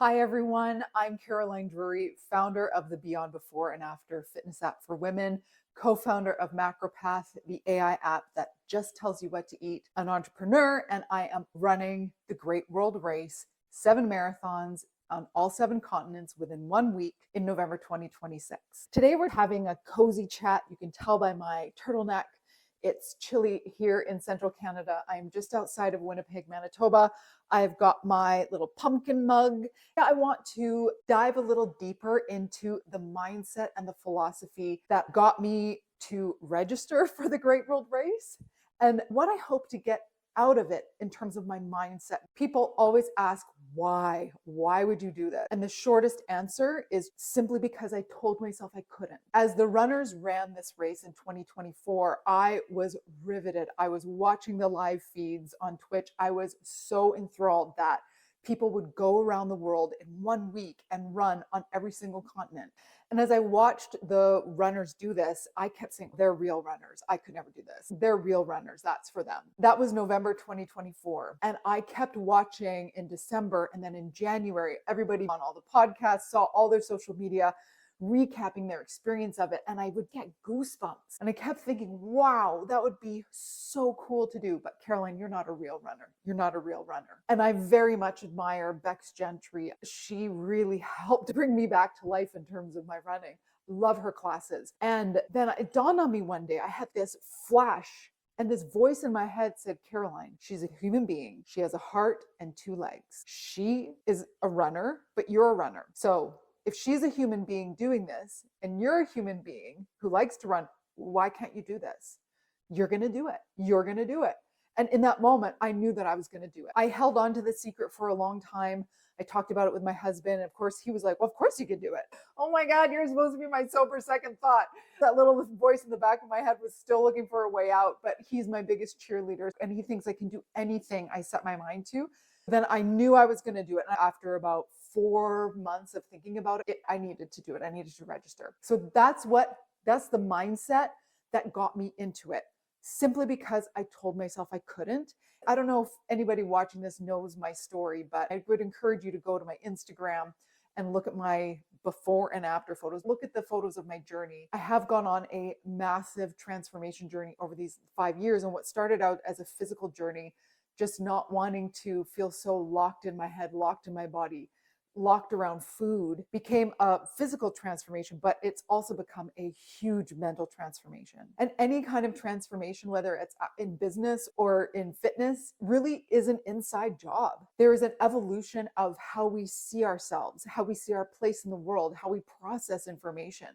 Hi, everyone. I'm Caroline Drury, founder of the Beyond Before and After Fitness app for women, co-founder of Macropath, the AI app that just tells you what to eat, an entrepreneur, and I am running the Great World Race, 7 marathons on all 7 continents within 1 week in November 2026. Today, we're having a cozy chat. You can tell by my turtleneck. It's chilly here in central Canada. I'm just outside of Winnipeg, Manitoba. I've got my little pumpkin mug. I want to dive a little deeper into the mindset and the philosophy that got me to register for the Great World Race and what I hope to get out of it in terms of my mindset. People always ask, why? Why would you do that? And the shortest answer is simply because I told myself I couldn't. As the runners ran this race in 2024, I was riveted. I was watching the live feeds on Twitch. I was so enthralled that people would go around the world in 1 week and run on every single continent. And as I watched the runners do this, I kept saying, they're real runners. I could never do this. They're real runners. That's for them. That was November 2024. And I kept watching in December. And then in January, everybody on all the podcasts saw all their social media recapping their experience of it, and I would get goosebumps. And I kept thinking, wow, that would be so cool to do. But Caroline, you're not a real runner. You're not a real runner. And I very much admire Bex Gentry. She really helped bring me back to life in terms of my running. Love her classes. And then it dawned on me one day, I had this flash. And this voice in my head said, Caroline, she's a human being. She has a heart and 2 legs. She is a runner, but you're a runner. So if she's a human being doing this and you're a human being who likes to run, why can't you do this? You're going to do it. You're going to do it. And in that moment, I knew that I was going to do it. I held on to the secret for a long time. I talked about it with my husband. Of course, he was like, well, of course you can do it. Oh my God, you're supposed to be my sober second thought. That little voice in the back of my head was still looking for a way out, but he's my biggest cheerleader and he thinks I can do anything I set my mind to. Then I knew I was going to do it. And after about 4 months of thinking about it, I needed to do it. I needed to register. So that's the mindset that got me into it, simply because I told myself I couldn't. I don't know if anybody watching this knows my story, but I would encourage you to go to my Instagram and look at my before and after photos. Look at the photos of my journey. I have gone on a massive transformation journey over these 5 years. And what started out as a physical journey, just not wanting to feel so locked in my head, locked in my body, locked around food, became a physical transformation, but it's also become a huge mental transformation. And any kind of transformation, whether it's in business or in fitness, really is an inside job. There is an evolution of how we see ourselves, how we see our place in the world, how we process information,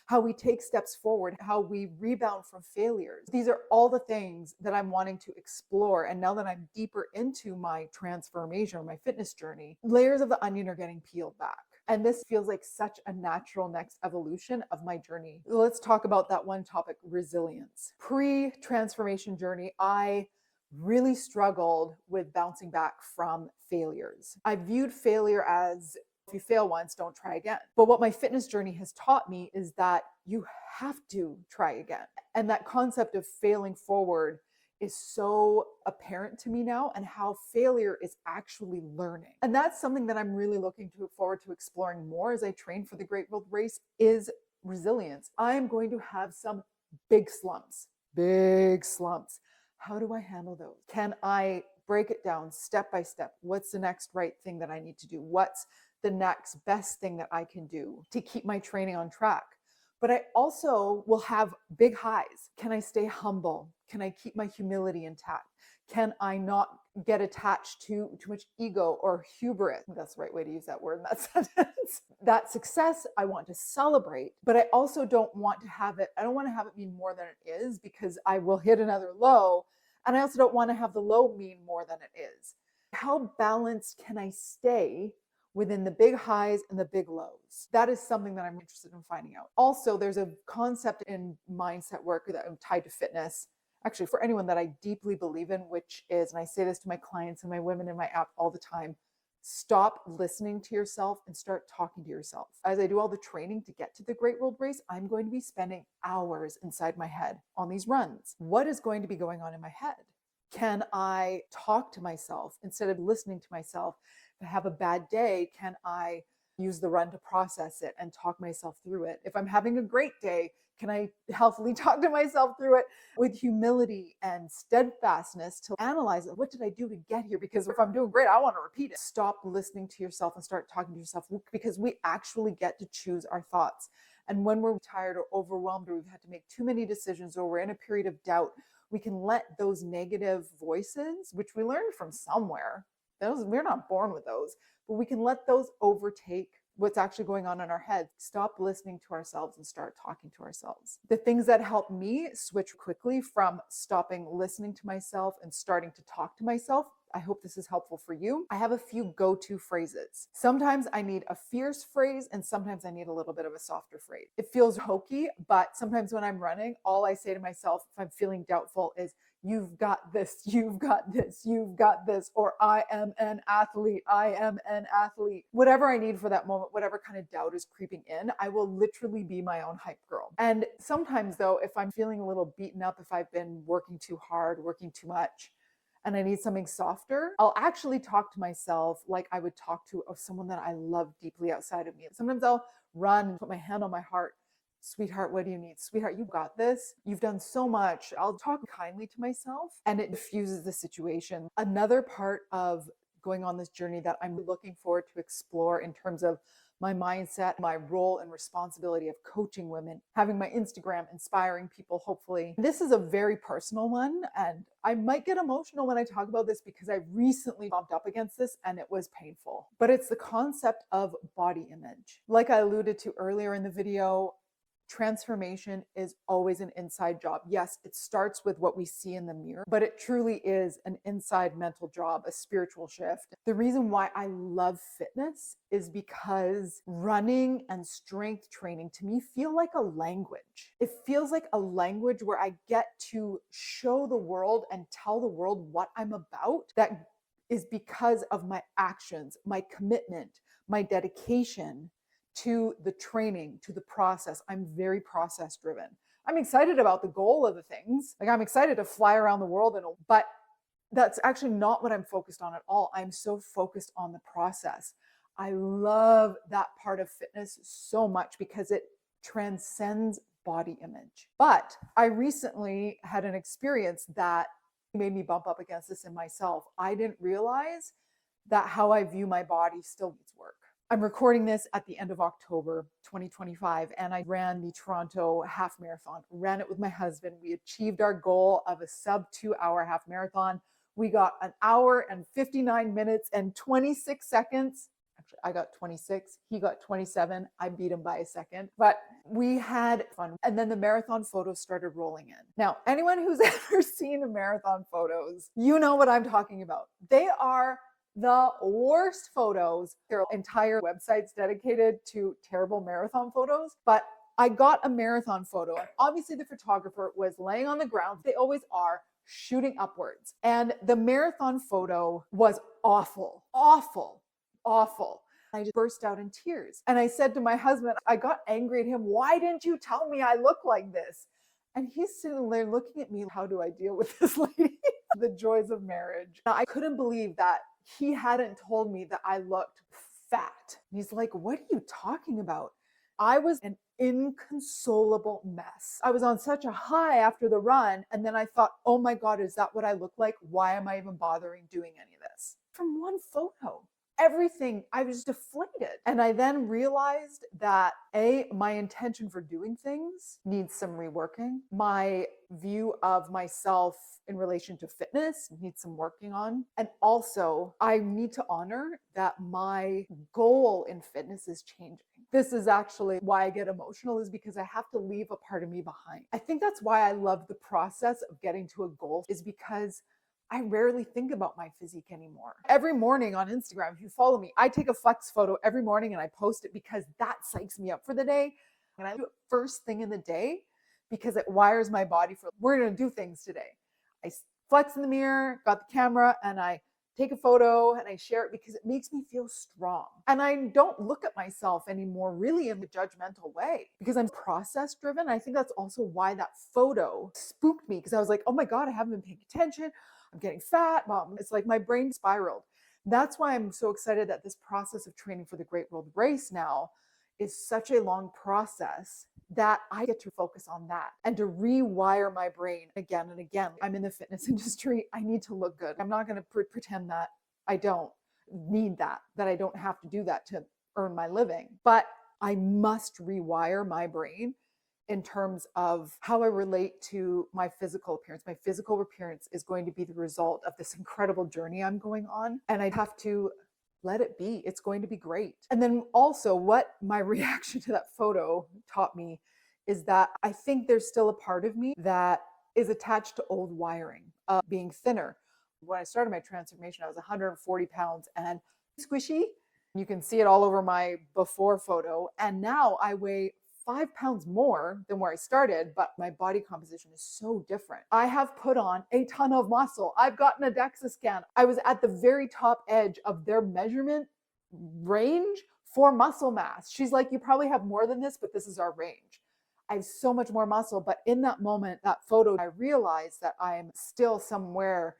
how we take steps forward, how we rebound from failures. These are all the things that I'm wanting to explore. And now that I'm deeper into my transformation or my fitness journey, layers of the onion are getting peeled back. And this feels like such a natural next evolution of my journey. Let's talk about that one topic, resilience. Pre-transformation journey, I really struggled with bouncing back from failures. I viewed failure as, if you fail once, don't try again. But what my fitness journey has taught me is that you have to try again. And that concept of failing forward is so apparent to me now, and how failure is actually learning. And that's something that I'm really looking forward to exploring more as I train for the Great World Race, is resilience. I'm going to have some big slumps. How do I handle those? Can I break it down step by step? What's the next right thing that I need to do? What's the next best thing that I can do to keep my training on track? But I also will have big highs. Can I stay humble? Can I keep my humility intact? Can I not get attached to too much ego or hubris? That's the right way to use that word in that sentence. That success I want to celebrate, but I also don't want to have it mean more than it is, because I will hit another low. And I also don't want to have the low mean more than it is. How balanced can I stay within the big highs and the big lows? That is something that I'm interested in finding out. Also, there's a concept in mindset work that I'm tied to fitness, actually for anyone, that I deeply believe in, which is, and I say this to my clients and my women in my app all the time, stop listening to yourself and start talking to yourself. As I do all the training to get to the Great World Race, I'm going to be spending hours inside my head on these runs. What is going to be going on in my head? Can I talk to myself instead of listening to myself? If I have a bad day, can I use the run to process it and talk myself through it? If I'm having a great day, can I healthily talk to myself through it with humility and steadfastness to analyze it? What did I do to get here? Because if I'm doing great, I want to repeat it. Stop listening to yourself and start talking to yourself, because we actually get to choose our thoughts. And when we're tired or overwhelmed, or we've had to make too many decisions, or we're in a period of doubt, we can let those negative voices, which we learned from somewhere, we're not born with those, but we can let those overtake what's actually going on in our heads. Stop listening to ourselves and start talking to ourselves. The things that help me switch quickly from stopping listening to myself and starting to talk to myself, I hope this is helpful for you. I have a few go-to phrases. Sometimes I need a fierce phrase, and sometimes I need a little bit of a softer phrase. It feels hokey, but sometimes when I'm running, all I say to myself if I'm feeling doubtful is, "You've got this, you've got this, you've got this," or "I am an athlete, I am an athlete." Whatever I need for that moment, whatever kind of doubt is creeping in, I will literally be my own hype girl. And sometimes though, if I'm feeling a little beaten up, if I've been working too hard, working too much, and I need something softer, I'll actually talk to myself like I would talk to someone that I love deeply outside of me. Sometimes I'll run and put my hand on my heart. "Sweetheart, what do you need? Sweetheart, you got this. You've done so much." I'll talk kindly to myself, and it diffuses the situation. Another part of going on this journey that I'm looking forward to explore in terms of my mindset, my role and responsibility of coaching women, having my Instagram, inspiring people, hopefully. This is a very personal one, and I might get emotional when I talk about this because I recently bumped up against this and it was painful. But it's the concept of body image. Like I alluded to earlier in the video, transformation is always an inside job. Yes, it starts with what we see in the mirror, but it truly is an inside mental job, a spiritual shift. The reason why I love fitness is because running and strength training to me feel like a language. It feels like a language where I get to show the world and tell the world what I'm about. That is because of my actions, my commitment, my dedication to the training, to the process. I'm very process driven. I'm excited about the goal of the things. Like I'm excited to fly around the world, but that's actually not what I'm focused on at all. I'm so focused on the process. I love that part of fitness so much because it transcends body image. But I recently had an experience that made me bump up against this in myself. I didn't realize that how I view my body still needs work. I'm recording this at the end of October 2025, and I ran the Toronto half marathon. Ran it with my husband. We achieved our goal of a sub 2-hour half marathon. We got 1 hour and 59 minutes and 26 seconds. Actually, I got 26. He got 27. I beat him by a second, but we had fun. And then the marathon photos started rolling in. Now, anyone who's ever seen the marathon photos, you know what I'm talking about. They are the worst photos. There are entire websites dedicated to terrible marathon photos, but I got a marathon photo. And obviously the photographer was laying on the ground. They always are, shooting upwards. And the marathon photo was awful, awful, awful. I just burst out in tears. And I said to my husband, I got angry at him. "Why didn't you tell me I look like this?" And he's sitting there looking at me. How do I deal with this lady? The joys of marriage. I couldn't believe that he hadn't told me that I looked fat. And he's like, "What are you talking about?" I was an inconsolable mess. I was on such a high after the run. And then I thought, oh my God, is that what I look like? Why am I even bothering doing any of this? From one photo. Everything, I was deflated. And I then realized that my intention for doing things needs some reworking. My view of myself in relation to fitness needs some working on. And also, I need to honor that my goal in fitness is changing. This is actually why I get emotional, is because I have to leave a part of me behind. I think that's why I love the process of getting to a goal, is because I rarely think about my physique anymore. Every morning on Instagram, if you follow me, I take a flex photo every morning and I post it because that psychs me up for the day. And I do it first thing in the day because it wires my body for, we're going to do things today. I flex in the mirror, got the camera, and I take a photo and I share it because it makes me feel strong. And I don't look at myself anymore really in a judgmental way because I'm process driven. I think that's also why that photo spooked me, because I was like, oh my God, I haven't been paying attention. I'm getting fat. It's like my brain spiraled. That's why I'm so excited that this process of training for the Great World Race now is such a long process that I get to focus on that and to rewire my brain again and again. I'm in the fitness industry. I need to look good. I'm not going to pretend that I don't need that I don't have to do that to earn my living. But I must rewire my brain in terms of how I relate to my physical appearance. My physical appearance is going to be the result of this incredible journey I'm going on. And I have to let it be. It's going to be great. And then also, what my reaction to that photo taught me is that I think there's still a part of me that is attached to old wiring of being thinner. When I started my transformation, I was 140 pounds and squishy. You can see it all over my before photo. And now I weigh 5 pounds more than where I started, but my body composition is so different. I have put on a ton of muscle. I've gotten a DEXA scan. I was at the very top edge of their measurement range for muscle mass. She's like, you probably have more than this, but this is our range. I have so much more muscle. But in that moment, that photo, I realized that I'm still somewhere,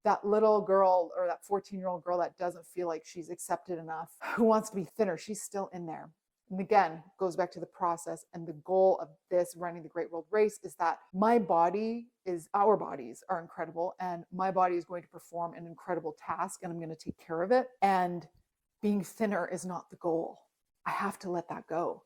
that little girl or that 14-year-old girl that doesn't feel like she's accepted enough, who wants to be thinner, she's still in there. And again, goes back to the process, and the goal of this running the Great World Race is that our bodies are incredible, and my body is going to perform an incredible task, and I'm going to take care of it. And being thinner is not the goal. I have to let that go.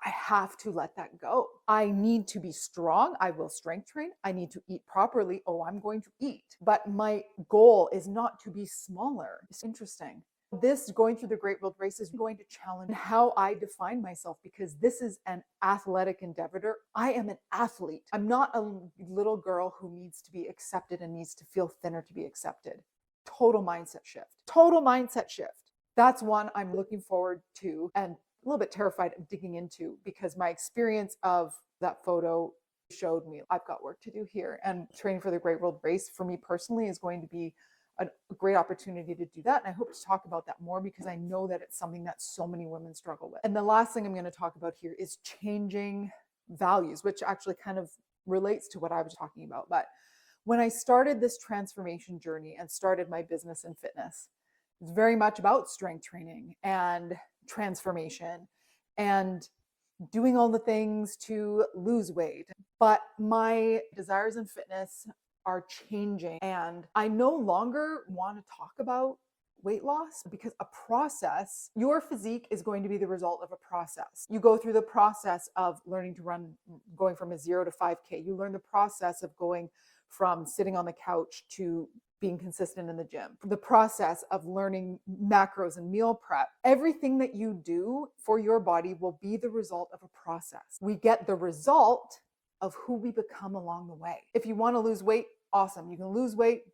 I have to let that go. I need to be strong. I will strength train. I need to eat properly. Oh, I'm going to eat. But my goal is not to be smaller. It's interesting. This going through the Great World Race is going to challenge how I define myself, because this is an athletic endeavor. I am an athlete. I'm not a little girl who needs to be accepted and needs to feel thinner to be accepted. Total mindset shift. Total mindset shift. That's one I'm looking forward to and a little bit terrified of digging into, because my experience of that photo showed me I've got work to do here. And training for the Great World Race for me personally is going to be a great opportunity to do that. And I hope to talk about that more, because I know that it's something that so many women struggle with. And the last thing I'm going to talk about here is changing values, which actually kind of relates to what I was talking about. But when I started this transformation journey and started my business in fitness, it's very much about strength training and transformation and doing all the things to lose weight. But my desires in fitness are changing, and I no longer want to talk about weight loss, because your physique is going to be the result of a process. You go through the process of learning to run, going from a 0 to 5K. You learn the process of going from sitting on the couch to being consistent in the gym, the process of learning macros and meal prep. Everything that you do for your body will be the result of a process. We get the result of who we become along the way. If you want to lose weight, awesome. You can lose weight,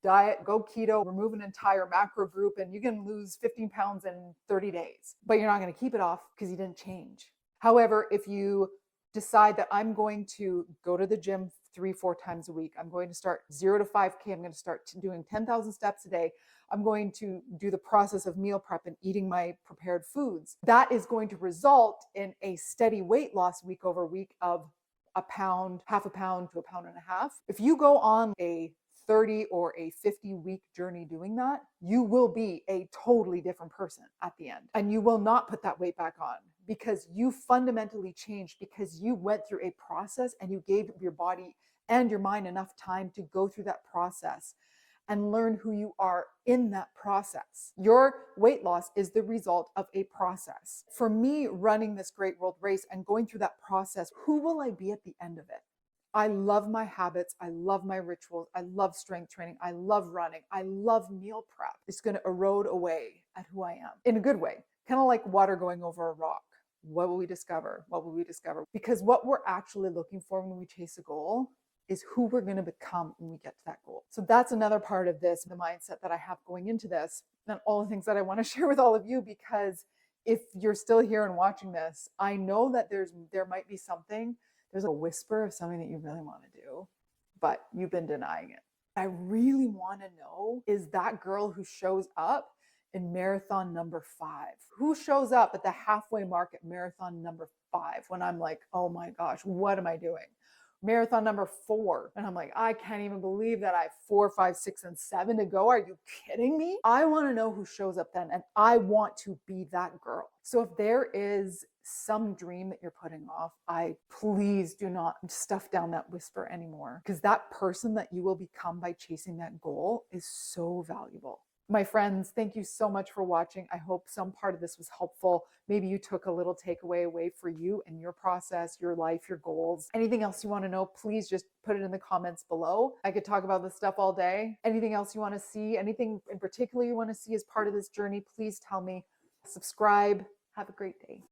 diet, go keto, remove an entire macro group, and you can lose 15 pounds in 30 days. But you're not going to keep it off because you didn't change. However, if you decide that I'm going to go to the gym 3-4 times a week, I'm going to start 0 to 5K, I'm going to start doing 10,000 steps a day, I'm going to do the process of meal prep and eating my prepared foods, that is going to result in a steady weight loss week over week of a pound, half a pound to a pound and a half. If you go on a 30 or a 50-week journey doing that, you will be a totally different person at the end. And you will not put that weight back on, because you fundamentally changed, because you went through a process and you gave your body and your mind enough time to go through that process and learn who you are in that process. Your weight loss is the result of a process. For me, running this Great World Race and going through that process, who will I be at the end of it? I love my habits. I love my rituals. I love strength training. I love running. I love meal prep. It's going to erode away at who I am in a good way, kind of like water going over a rock. What will we discover? What will we discover? Because what we're actually looking for when we chase a goal is who we're going to become when we get to that goal. So that's another part of this, the mindset that I have going into this, and all the things that I want to share with all of you, because if you're still here and watching this, I know that there might be something, there's a whisper of something that you really want to do, but you've been denying it. I really want to know is that girl who shows up in marathon number 5, who shows up at the halfway mark at marathon number 5 when I'm like, oh my gosh, what am I doing? marathon number 4. And I'm like, I can't even believe that I have 4, 5, 6, and 7 to go. Are you kidding me? I want to know who shows up then, and I want to be that girl. So if there is some dream that you're putting off, please do not stuff down that whisper anymore, because that person that you will become by chasing that goal is so valuable. My friends, thank you so much for watching. I hope some part of this was helpful. Maybe you took a little takeaway away for you and your process, your life, your goals. Anything else you want to know, please just put it in the comments below. I could talk about this stuff all day. Anything else you want to see, anything in particular you want to see as part of this journey, please tell me. Subscribe. Have a great day.